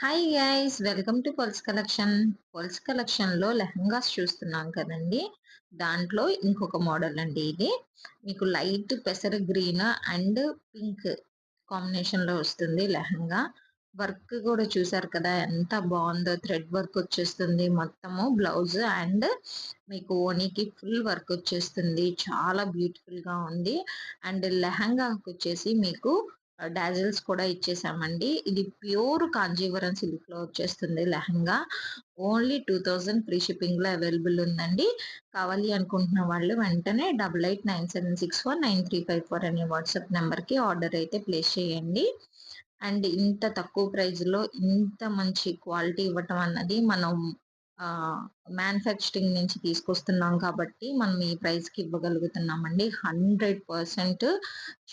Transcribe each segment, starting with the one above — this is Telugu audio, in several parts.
Hi guys, welcome to pulse collection. Pulse collection లో లెహంగాస్ చూస్తున్నాం కదండి. దాంట్లో ఇంకొక మోడల్ అండి. ఇది మీకు లైట్ పెసర గ్రీన్ అండ్ పింక్ కాంబినేషన్ లో వస్తుంది లెహంగా. వర్క్ కూడా చూసారు కదా ఎంత బాగుందో. థ్రెడ్ వర్క్ వచ్చేస్తుంది మొత్తము బ్లౌజ్ అండ్ మీకు ఓనీకి ఫుల్ వర్క్ వచ్చేస్తుంది. చాలా బ్యూటిఫుల్ గా ఉంది. అండ్ లెహంగాకి వచ్చేసి మీకు డాజిల్స్ కూడా ఇచ్చేసామండి. ఇది ప్యూర్ కాంజీవరం సిల్క్ లో వచ్చేస్తుంది లెహంగా. ఓన్లీ 2000 ఫ్రీ షిప్పింగ్ లో అవైలబుల్ ఉందండి. కావాలి అనుకుంటున్న వాళ్ళు వెంటనే 8897649354 అనే వాట్సాప్ నెంబర్ కి ఆర్డర్ అయితే ప్లేస్ చేయండి. అండ్ ఇంత తక్కువ ప్రైస్ లో ఇంత మంచి క్వాలిటీ ఇవ్వటం అన్నది మనం మ్యానుఫ్యాక్చరింగ్ నుంచి తీసుకొస్తున్నాం కాబట్టి మనం ఈ ప్రైస్ కి ఇవ్వగలుగుతున్నామండి. 100%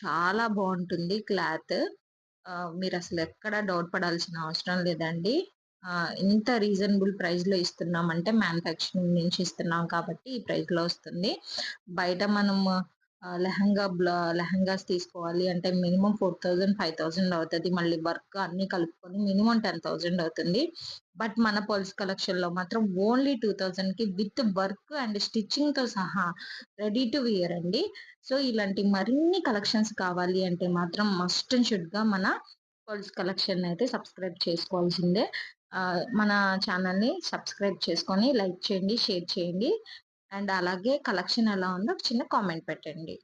చాలా బాగుంటుంది క్లాత్. మీరు అసలు ఎక్కడ డౌట్ పడాల్సిన అవసరం లేదండి. ఇంత రీజనబుల్ ప్రైస్ లో ఇస్తున్నామంటే మ్యానుఫ్యాక్చరింగ్ నుంచి ఇస్తున్నాం కాబట్టి ఈ ప్రైస్ లో వస్తుంది. బయట మనం లెహంగాస్ తీసుకోవాలి అంటే మినిమం 4000 5000 అవుతుంది. మళ్ళీ వర్క్ అన్ని కలుపుకొని మినిమం 10,000 అవుతుంది. బట్ మన పల్స్ కలెక్షన్ లో మాత్రం ఓన్లీ 2000 కి విత్ వర్క్ అండ్ స్టిచ్చింగ్ తో సహా రెడీ టు వియర్ అండి. సో ఇలాంటి మరిన్ని కలెక్షన్స్ కావాలి అంటే మాత్రం మస్ట్ అండ్ షుడ్ గా మన పల్స్ కలెక్షన్ అయితే సబ్స్క్రైబ్ చేసుకోవాల్సిందే. మన ఛానల్ ని సబ్స్క్రైబ్ చేసుకొని లైక్ చేయండి, షేర్ చేయండి. అండ్ అలాగే కలెక్షన్ ఎలా ఉందో ఒక చిన్న కామెంట్ పెట్టండి.